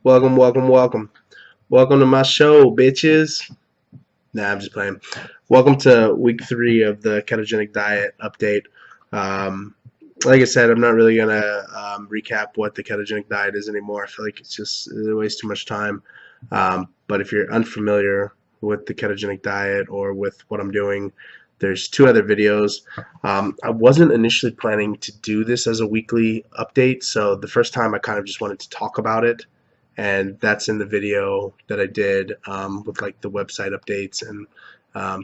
Welcome. Welcome to my show, bitches. Nah, I'm just playing. Welcome to week 3 of the ketogenic diet update. Like I said, I'm not really gonna recap what the ketogenic diet is anymore. I feel like it wastes too much time. But if you're unfamiliar with the ketogenic diet or with what I'm doing, there's 2 other videos. I wasn't initially planning to do this as a weekly update, so the first time I kind of just wanted to talk about it, and that's in the video that I did with like the website updates and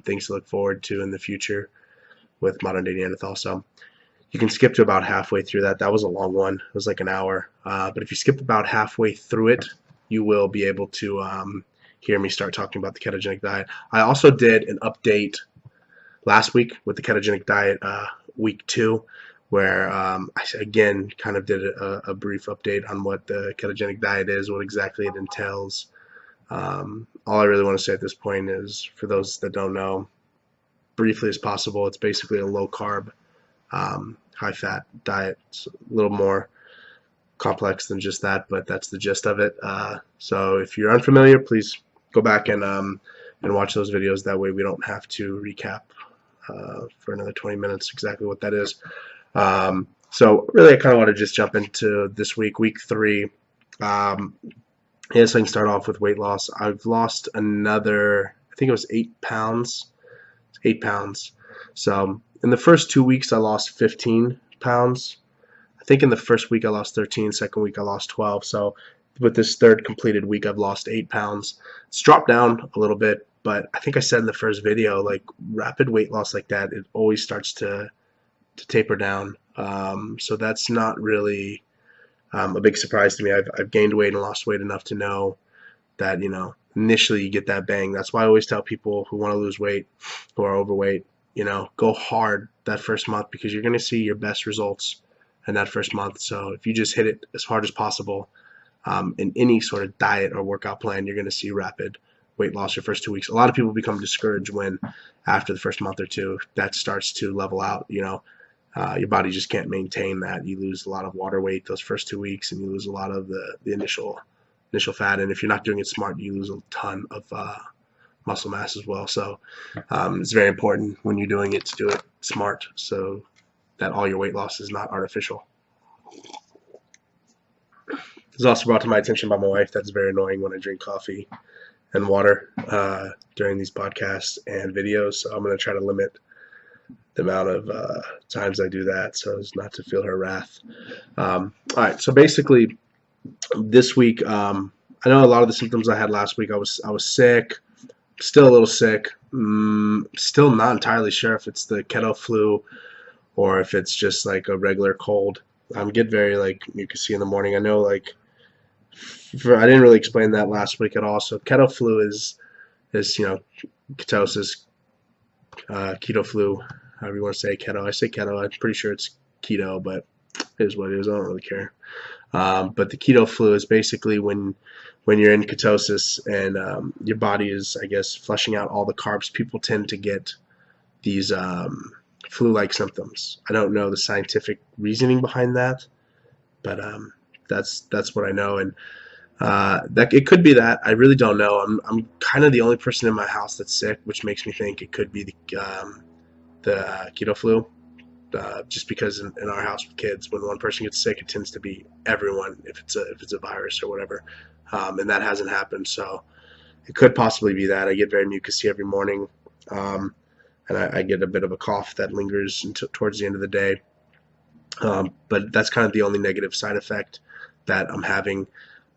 things to look forward to in the future with modern day Neanderthal. So you can skip to about halfway through that. That was a long one. It was like an hour. But if you skip about halfway through it, you will be able to hear me start talking about the ketogenic diet. I also did an update last week with the ketogenic diet week 2, where I again kind of did a brief update on what the ketogenic diet is, what exactly it entails. All I really want to say at this point is, for those that don't know, briefly as possible, it's basically a low carb, high fat diet. It's a little more complex than just that, but that's the gist of it. So if you're unfamiliar, please go back and watch those videos. That way we don't have to recap for another 20 minutes exactly what that is. So really I kind of want to just jump into this week 3. Yes, I can start off with weight loss. I've lost another, I think it was 8 pounds. 8 pounds. So in the first 2 weeks I lost 15 pounds. I think in the first week I lost 13, second week I lost 12. So with this third completed week I've lost 8 pounds. It's dropped down a little bit, but I think I said in the first video, like rapid weight loss like that, it always starts to taper down. So that's not really a big surprise to me. I've gained weight and lost weight enough to know that, initially you get that bang. That's why I always tell people who want to lose weight, who are overweight, go hard that first month, because you're going to see your best results in that first month. So if you just hit it as hard as possible in any sort of diet or workout plan, you're going to see rapid weight loss your first 2 weeks. A lot of people become discouraged when after the first month or two that starts to level out. Your body just can't maintain that. You lose a lot of water weight those first 2 weeks, and you lose a lot of the initial fat. And if you're not doing it smart, you lose a ton of muscle mass as well. So it's very important when you're doing it to do it smart, so that all your weight loss is not artificial. This is also brought to my attention by my wife. That's very annoying when I drink coffee and water during these podcasts and videos. So I'm going to try to limit the amount of times I do that so as not to feel her wrath. All right, so basically this week, I know a lot of the symptoms I had last week. I was sick, still a little sick, still not entirely sure if it's the keto flu or if it's just like a regular cold. I get very mucusy in the morning. I know I didn't really explain that last week at all. So keto flu is ketosis, keto flu, however you want to say keto. I say keto. I'm pretty sure it's keto, but it is what it is. I don't really care. But the keto flu is basically when you're in ketosis and your body is, I guess, flushing out all the carbs. People tend to get these flu-like symptoms. I don't know the scientific reasoning behind that, but that's what I know. And that it could be that. I really don't know. I'm kind of the only person in my house that's sick, which makes me think it could be the keto flu. Just because in our house with kids, when one person gets sick, it tends to be everyone if it's a virus or whatever, and that hasn't happened. So it could possibly be that. I get very mucusy every morning, and I get a bit of a cough that lingers towards the end of the day. But that's kind of the only negative side effect that I'm having.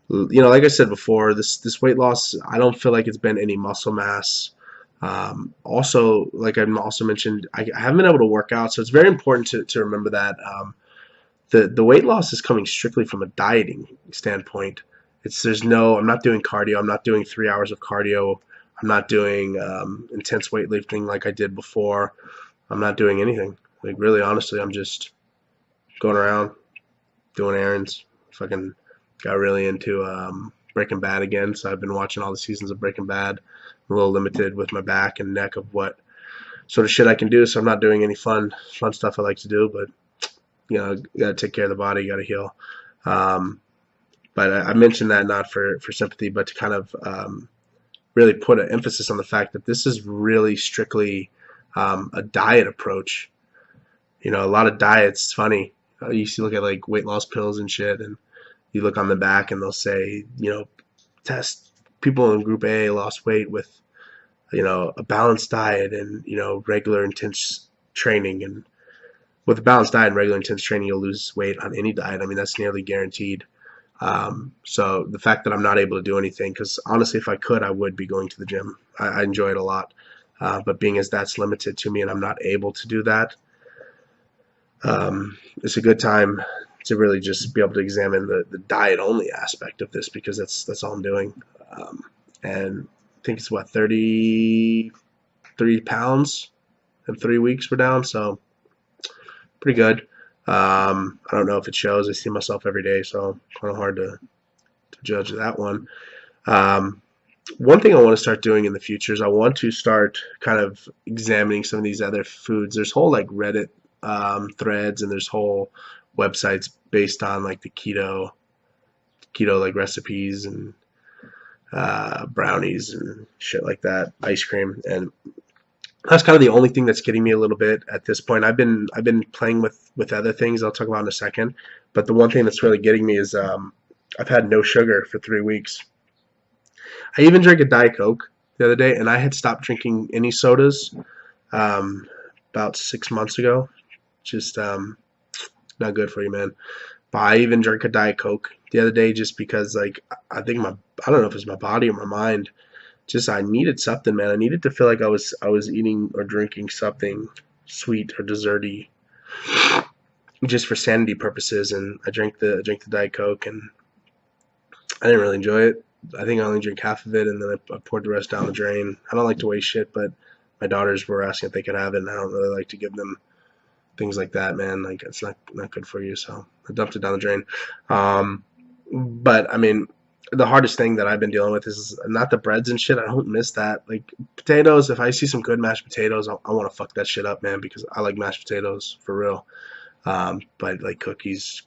Like I said before, this weight loss, I don't feel like it's been any muscle mass. Also, like I also mentioned, I haven't been able to work out, so it's very important to remember that the weight loss is coming strictly from a dieting standpoint. I'm not doing cardio. I'm not doing 3 hours of cardio. I'm not doing intense weightlifting like I did before. I'm not doing anything. Really, honestly, I'm just going around doing errands. Fucking got really into Breaking Bad again, so I've been watching all the seasons of Breaking Bad. I'm a little limited with my back and neck of what sort of shit I can do, so I'm not doing any fun stuff I like to do, but you gotta take care of the body, you gotta heal. But I mentioned that not for sympathy, but to kind of really put an emphasis on the fact that this is really strictly a diet approach. You know, a lot of diets, funny. You see, look at like weight loss pills and shit, and you look on the back and they'll say, you know, test people in group A lost weight with, you know, a balanced diet and, you know, regular intense training. And with a balanced diet and regular intense training, you'll lose weight on any diet. I mean, that's nearly guaranteed. So the fact that I'm not able to do anything, because honestly, if I could, I would be going to the gym. I enjoy it a lot. But being as that's limited to me and I'm not able to do that, it's a good time to really just be able to examine the diet only aspect of this, because that's all I'm doing. And I think it's what, 33 pounds in 3 weeks we're down, so pretty good. I don't know if it shows. I see myself every day, so kind of hard to judge that one. One thing I want to start doing in the future is I want to start kind of examining some of these other foods. There's whole like Reddit threads, and there's whole websites based on like the keto like recipes and brownies and shit like that, ice cream, and that's kind of the only thing that's getting me a little bit at this point. I've been playing with other things I'll talk about in a second, but the one thing that's really getting me is I've had no sugar for 3 weeks. I even drank a Diet Coke the other day, and I had stopped drinking any sodas about 6 months ago. Just not good for you, man. But I even drank a Diet Coke the other day just because, like, I think I don't know if it's my body or my mind, just I needed something, man. I needed to feel like I was eating or drinking something sweet or desserty, just for sanity purposes. And I drank the Diet Coke, and I didn't really enjoy it. I think I only drank half of it, and then I poured the rest down the drain. I don't like to waste shit, but my daughters were asking if they could have it, and I don't really like to give them things like that, man. Like, it's not good for you, so I dumped it down the drain. But I mean, the hardest thing that I've been dealing with is not the breads and shit. I don't miss that. Like potatoes, if I see some good mashed potatoes, I want to fuck that shit up, man, because I like mashed potatoes for real. But like cookies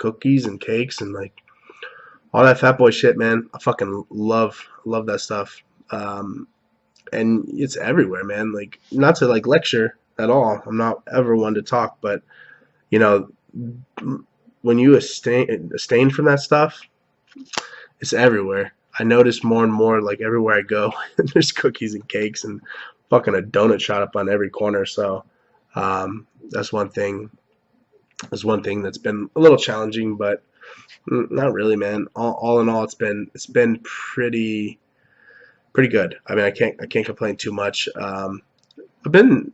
and cakes and like all that fat boy shit, man, I fucking love that stuff. And it's everywhere, man. Like, not to like lecture at all. I'm not ever one to talk, but you know, when you abstain from that stuff, it's everywhere. I notice more and more, like everywhere I go, there's cookies and cakes and fucking a donut shop up on every corner. So that's one thing. That's one thing that's been a little challenging, but not really, man. All in all, it's been pretty good. I mean, I can't complain too much. I've been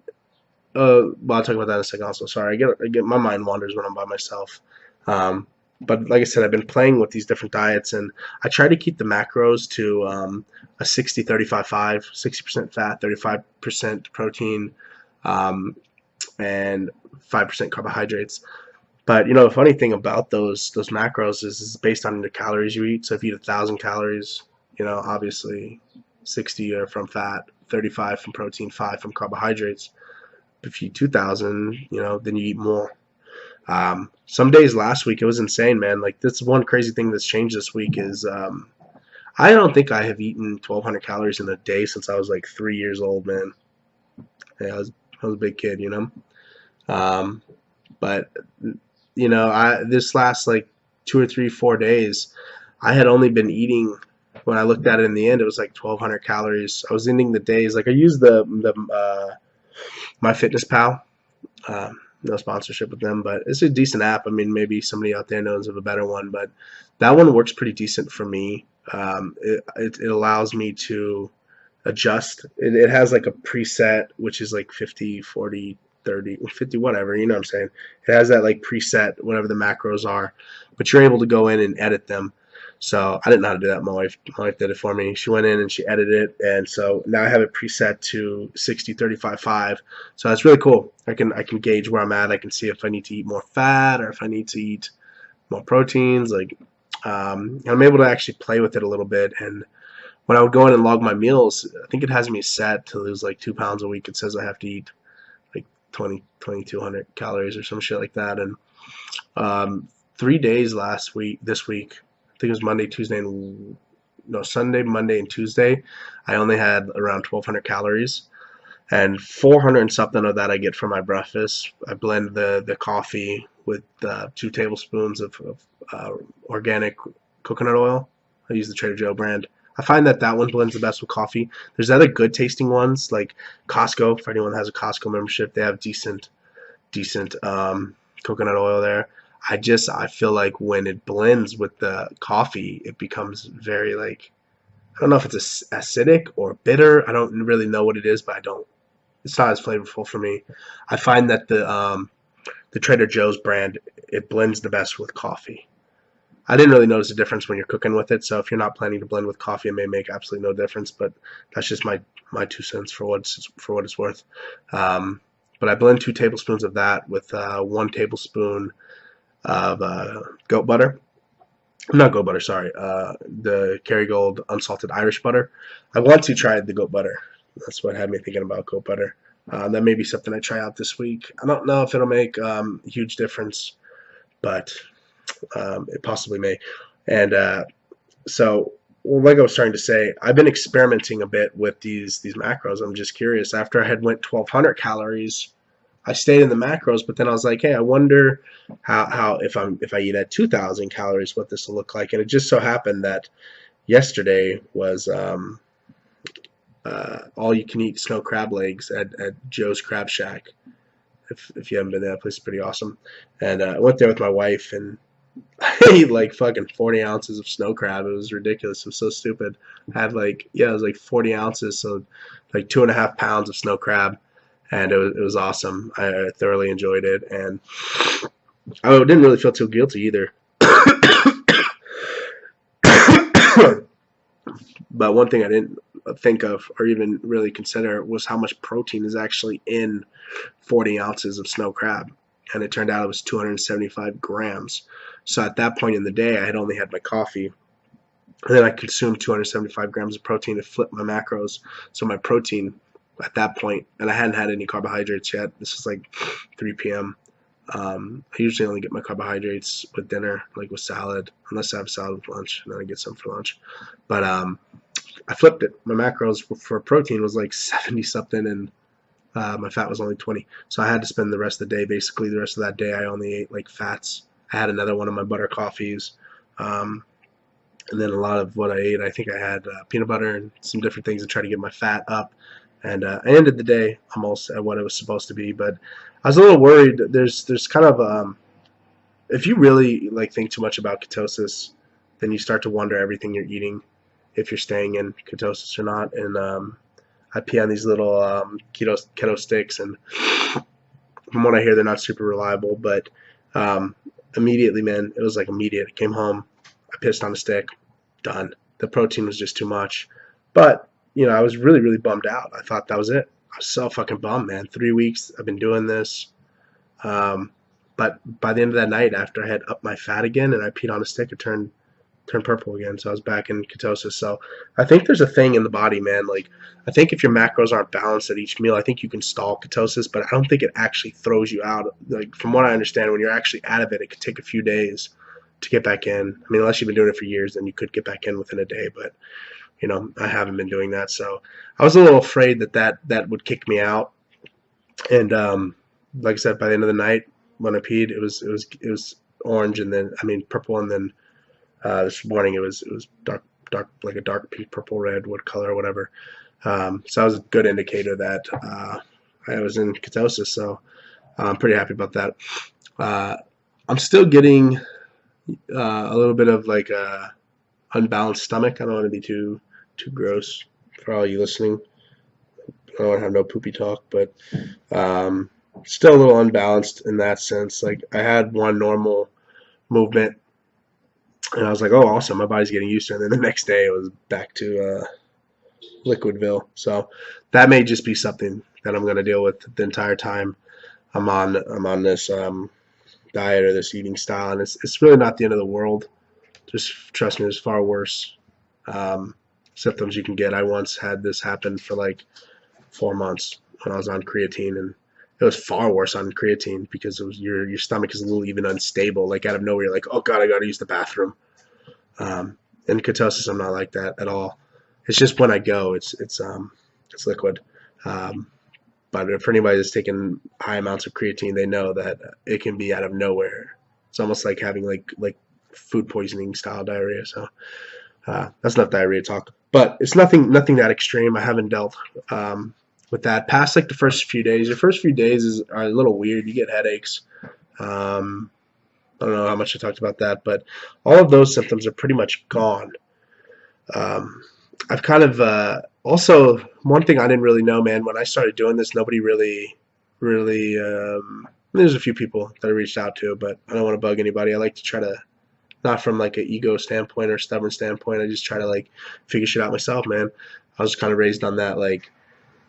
well, I'll talk about that in a second. Also, sorry, I get my mind wanders when I'm by myself. But like I said, I've been playing with these different diets, and I try to keep the macros to a 60-35-5, 60% fat, 35% protein, and 5% carbohydrates. But you know, the funny thing about those macros is it's based on the calories you eat. So if you eat 1,000 calories, you know, obviously 60 are from fat, 35 from protein, 5 from carbohydrates. If you eat 2,000, you know, then you eat more. Some days last week it was insane, man. Like, that's one crazy thing that's changed this week is I don't think I have eaten 1,200 calories in a day since I was like 3 years old, man. Yeah, I was a big kid, you know. But you know, this last like 2 or 3, 4 days, I had only been eating. When I looked at it in the end, it was like 1,200 calories. I was ending the days like I used the MyFitnessPal. No sponsorship with them, but it's a decent app. I mean, maybe somebody out there knows of a better one, but that one works pretty decent for me. It allows me to adjust. It has like a preset, which is like 50, 40, 30, 50, whatever, you know what I'm saying? It has that like preset, whatever the macros are, but you're able to go in and edit them. So I didn't know how to do that. My wife did it for me. She went in and she edited it, and so now I have it preset to 60-35-5. So that's really cool. I can gauge where I'm at. I can see if I need to eat more fat or if I need to eat more proteins. Like, I'm able to actually play with it a little bit. And when I would go in and log my meals, I think it has me set to lose like 2 pounds a week. It says I have to eat like 2,200 calories or some shit like that. And 3 days this week, think it was Monday, Tuesday, and no, Sunday, Monday, and Tuesday. I only had around 1,200 calories, and 400 and something of that I get from my breakfast. I blend the coffee with 2 tablespoons of organic coconut oil. I use the Trader Joe brand. I find that one blends the best with coffee. There's other good tasting ones like Costco. For anyone that has a Costco membership, they have decent coconut oil there. I feel like when it blends with the coffee, it becomes very like, I don't know if it's acidic or bitter. I don't really know what it is, but it's not as flavorful for me. I find that the Trader Joe's brand, it blends the best with coffee. I didn't really notice a difference when you're cooking with it, so if you're not planning to blend with coffee, it may make absolutely no difference, but that's just my 2 cents for what it's worth. But I blend 2 tablespoons of that with 1 tablespoon of goat butter. Not goat butter, sorry. The Kerrygold unsalted Irish butter. I want to try the goat butter. That's what had me thinking about goat butter. That may be something I try out this week. I don't know if it'll make a huge difference, but it possibly may. And so, well, like I was starting to say, I've been experimenting a bit with these macros. I'm just curious. After I had went 1,200 calories, I stayed in the macros, but then I was like, hey, I wonder how if I eat at 2,000 calories, what this will look like. And it just so happened that yesterday was all you can eat snow crab legs at Joe's Crab Shack. If you haven't been there, that place is pretty awesome. And I went there with my wife, and I ate like fucking 40 ounces of snow crab. It was ridiculous. It was so stupid. I had it was like 40 ounces, so like 2.5 pounds of snow crab, and it was awesome. I thoroughly enjoyed it, and I didn't really feel too guilty either. But one thing I didn't think of or even really consider was how much protein is actually in 40 ounces of snow crab. And it turned out it was 275 grams. So at that point in the day, I had only had my coffee. And then I consumed 275 grams of protein to flip my macros. So my protein at that point, and I hadn't had any carbohydrates yet. This was like 3 p.m. I usually only get my carbohydrates with dinner, like with salad, unless I have salad with lunch, and then I get some for lunch. But I flipped it. My macros for protein was like 70 something, and my fat was only 20. So I had to spend the rest of the day, basically the rest of that day, I only ate like fats. I had another one of my butter coffees. And then a lot of what I ate, I think I had peanut butter and some different things to try to get my fat up. And I ended the day almost at what it was supposed to be. But I was a little worried. There's kind of, if you really think too much about ketosis, then you start to wonder everything you're eating, if you're staying in ketosis or not. And I pee on these little keto sticks, and from what I hear, they're not super reliable. But immediately, man, it was like immediate. I came home, I pissed on a stick, done. The protein was just too much. But I was really, really bummed out. I thought that was it. I was so fucking bummed, man. 3 weeks I've been doing this. But by the end of that night, after I had upped my fat again and I peed on a stick, it turned purple again. So I was back in ketosis. So I think there's a thing in the body, man. I think if your macros aren't balanced at each meal, I think you can stall ketosis, but I don't think it actually throws you out. From what I understand, when you're actually out of it, it could take a few days to get back in. I mean, unless you've been doing it for years, then you could get back in within a day. But I haven't been doing that, so I was a little afraid that would kick me out. And like I said, by the end of the night, when I peed, it was orange, and then purple, and then this morning it was dark, like a dark purple red, wood color or whatever. So that was a good indicator that I was in ketosis. So I'm pretty happy about that. I'm still getting a little bit of a unbalanced stomach. I don't want to be too gross for all you listening. I don't want to have no poopy talk, but still a little unbalanced in that sense. I had one normal movement, and I was like, oh, awesome, my body's getting used to it. And then the next day it was back to Liquidville. So that may just be something that I'm going to deal with the entire time I'm on this diet or this eating style. And it's really not the end of the world. Just trust me, there's far worse symptoms you can get. I once had this happen for 4 months when I was on creatine, and it was far worse on creatine because it was your stomach is a little even unstable. Out of nowhere, you're like, oh god, I gotta use the bathroom. In ketosis, I'm not like that at all. It's just when I go, it's liquid. Um, but for anybody that's taken high amounts of creatine, they know that it can be out of nowhere. It's almost like having like food poisoning style diarrhea. So that's not diarrhea talk, but it's nothing that extreme. I haven't dealt with that past like the first few days. Your first few days are a little weird. You get headaches. Um, I don't know how much I talked about that, but all of those symptoms are pretty much gone. Um, I've kind of also one thing I didn't really know, man. When I started doing this, nobody really. There's a few people that I reached out to, but I don't want to bug anybody. I like to try to not from like an ego standpoint or stubborn standpoint. I just try to like figure shit out myself, man. I was kind of raised on that, like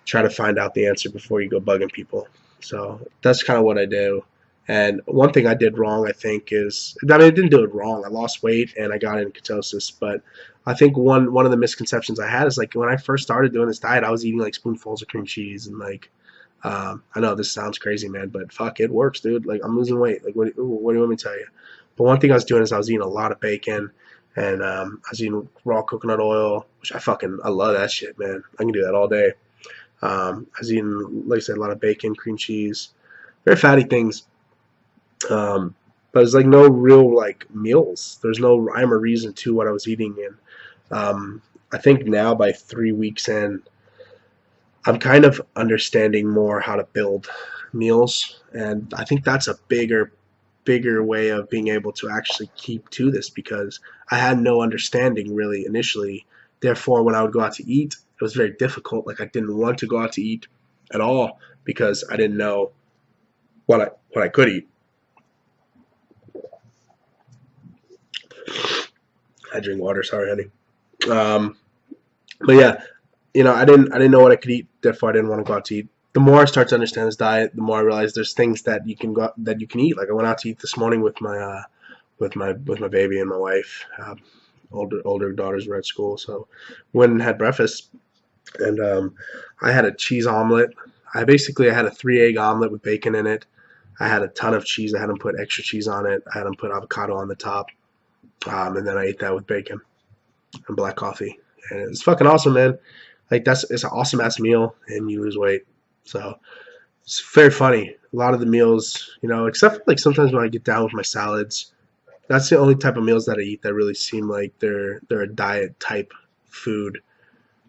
try to find out the answer before you go bugging people. So that's kind of what I do. And one thing I did wrong, I think, is I mean, I didn't do it wrong. I lost weight and I got in ketosis, but I think one of the misconceptions I had is like when I first started doing this diet, I was eating like spoonfuls of cream cheese and like I know this sounds crazy, man, but fuck, it works, dude. Like I'm losing weight. Like what do you want me to tell you? But one thing I was doing is I was eating a lot of bacon and I was eating raw coconut oil, which I love that shit, man. I can do that all day. I was eating, like I said, a lot of bacon, cream cheese, very fatty things. But it's like no real like meals. There's no rhyme or reason to what I was eating. And I think now by 3 weeks in, I'm kind of understanding more how to build meals. And I think that's a bigger way of being able to actually keep to this because I had no understanding really initially. Therefore, when I would go out to eat, it was very difficult. Like I didn't want to go out to eat at all because I didn't know what I could eat. I drink water, sorry, honey. But yeah, I didn't know what I could eat. Therefore, I didn't want to go out to eat. The more I start to understand this diet, the more I realize there's things that you can eat. Like I went out to eat this morning with my baby and my wife. Older daughters were at school, so went and had breakfast. And I had a cheese omelet. I had a 3 egg omelet with bacon in it. I had a ton of cheese. I had them put extra cheese on it. I had them put avocado on the top. And then I ate that with bacon and black coffee. And it's fucking awesome, man. Like it's an awesome ass meal, and you lose weight. So it's very funny. A lot of the meals, except for like sometimes when I get down with my salads, that's the only type of meals that I eat that really seem like they're a diet type food.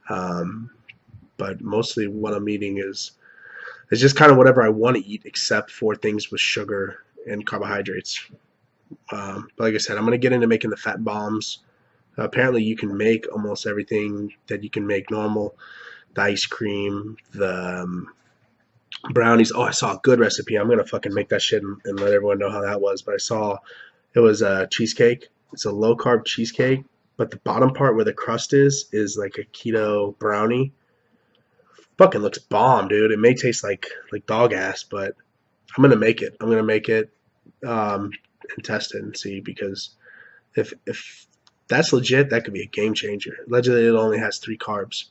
But mostly what I'm eating is just kind of whatever I want to eat, except for things with sugar and carbohydrates. But like I said, I'm gonna get into making the fat bombs. Apparently, you can make almost everything that you can make normal. The ice cream, the brownies. Oh, I saw a good recipe. I'm gonna fucking make that shit and let everyone know how that was. But I saw it was a cheesecake. It's a low carb cheesecake, but the bottom part where the crust is like a keto brownie. Fucking looks bomb, dude. It may taste like dog ass, but I'm gonna make it. I'm gonna make it and test it and see because if that's legit, that could be a game changer. Allegedly, it only has 3 carbs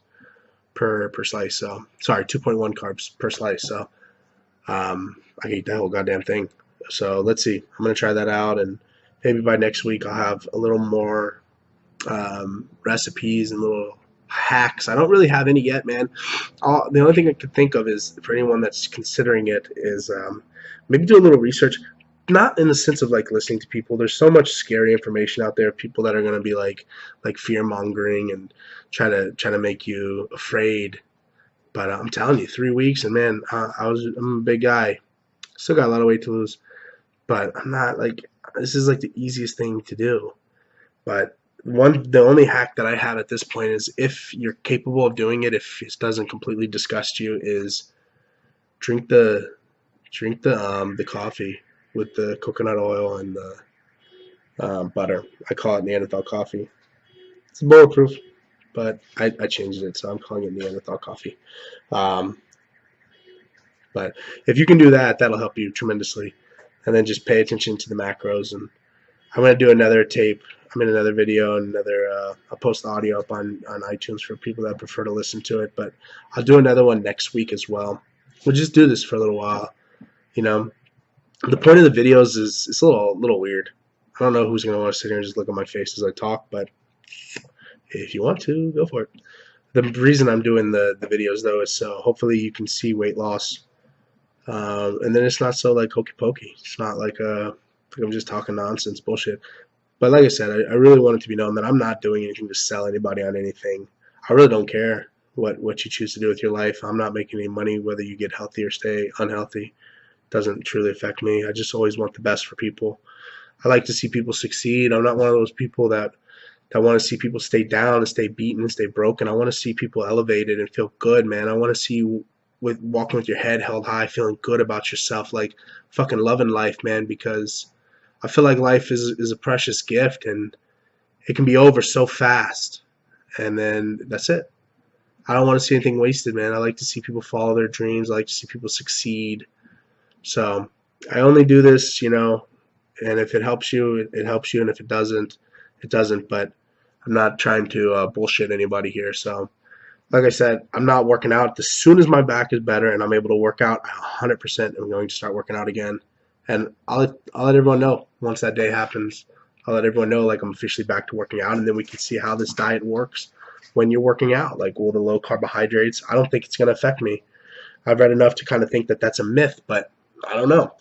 per slice. So sorry, 2.1 carbs per slice. So I can eat that whole goddamn thing. So let's see. I'm gonna try that out, and maybe by next week I'll have a little more recipes and little hacks. I don't really have any yet, man. The only thing I could think of is for anyone that's considering it is maybe do a little research. Not in the sense of like listening to people. There's so much scary information out there. People that are gonna be like fear mongering and try to make you afraid. But I'm telling you, 3 weeks and man, I'm a big guy. Still got a lot of weight to lose, but I'm not like this is like the easiest thing to do. But the only hack that I have at this point is if you're capable of doing it, if it doesn't completely disgust you, is drink the coffee with the coconut oil and the butter. I call it Neanderthal coffee. It's bulletproof, but I changed it, so I'm calling it Neanderthal coffee. But if you can do that, that'll help you tremendously. And then just pay attention to the macros. And I'm going to do another tape. I'm in another video and I'll post the audio up on iTunes for people that prefer to listen to it. But I'll do another one next week as well. We'll just do this for a little while. The point of the videos is it's a little weird. I don't know who's going to want to sit here and just look at my face as I talk, but if you want to, go for it. The reason I'm doing the videos, though, is so hopefully you can see weight loss. And then it's not so like hokey pokey. It's not like I'm just talking nonsense bullshit. But like I said, I really want it to be known that I'm not doing anything to sell anybody on anything. I really don't care what you choose to do with your life. I'm not making any money whether you get healthy or stay unhealthy. It doesn't truly affect me. I just always want the best for people. I like to see people succeed. I'm not one of those people that want to see people stay down and stay beaten and stay broken. I want to see people elevated and feel good, man. I want to see you walking with your head held high, feeling good about yourself, like fucking loving life, man, because I feel like life is a precious gift and it can be over so fast. And then that's it. I don't want to see anything wasted, man. I like to see people follow their dreams. I like to see people succeed. So I only do this, and if it helps you, it helps you. And if it doesn't, it doesn't. But I'm not trying to bullshit anybody here. So like I said, I'm not working out. As soon as my back is better and I'm able to work out, I 100% am going to start working out again. And I'll let everyone know once that day happens. I'll let everyone know like I'm officially back to working out, and then we can see how this diet works when you're working out. Like, will the low carbohydrates? I don't think it's going to affect me. I've read enough to kind of think that that's a myth, but I don't know.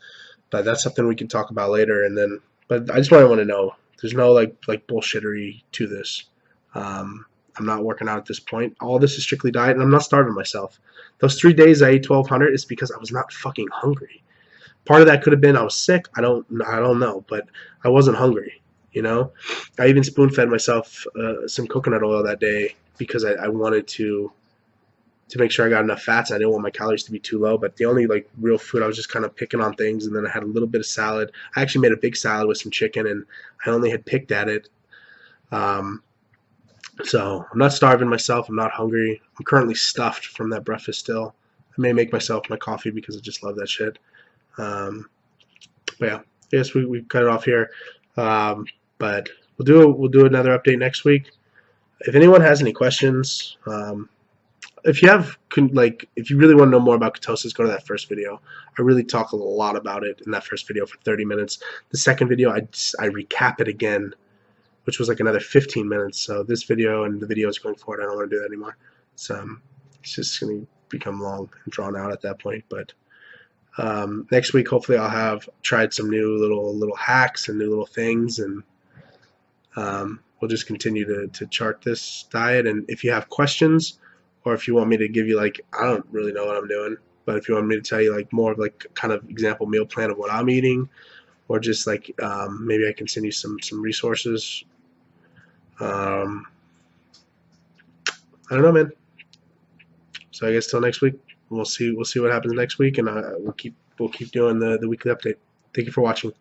But that's something we can talk about later. And then, but I just want to know. There's no like bullshittery to this. I'm not working out at this point. All this is strictly diet, and I'm not starving myself. Those 3 days I ate 1,200 is because I was not fucking hungry. Part of that could have been I was sick. I don't know, but I wasn't hungry. I even spoon fed myself some coconut oil that day because I wanted to make sure I got enough fats. I didn't want my calories to be too low. But the only like real food, I was just kind of picking on things, and then I had a little bit of salad. I actually made a big salad with some chicken, and I only had picked at it. So I'm not starving myself. I'm not hungry. I'm currently stuffed from that breakfast still. I may make myself my coffee because I just love that shit. But yeah, I guess we cut it off here. But we'll do another update next week. If anyone has any questions, if you really want to know more about ketosis, go to that first video. I really talk a lot about it in that first video for 30 minutes. The second video, I recap it again, which was like another 15 minutes. So this video and the videos going forward, I don't want to do that anymore. It's just going to become long and drawn out at that point. But next week, hopefully, I'll have tried some new little hacks and new little things, and we'll just continue to chart this diet. And if you have questions, or if you want me to give you like, I don't really know what I'm doing, but if you want me to tell you like more of like kind of example meal plan of what I'm eating, or just like maybe I can send you some resources. I don't know, man. So I guess till next week, we'll see what happens next week, and we'll keep doing the weekly update. Thank you for watching.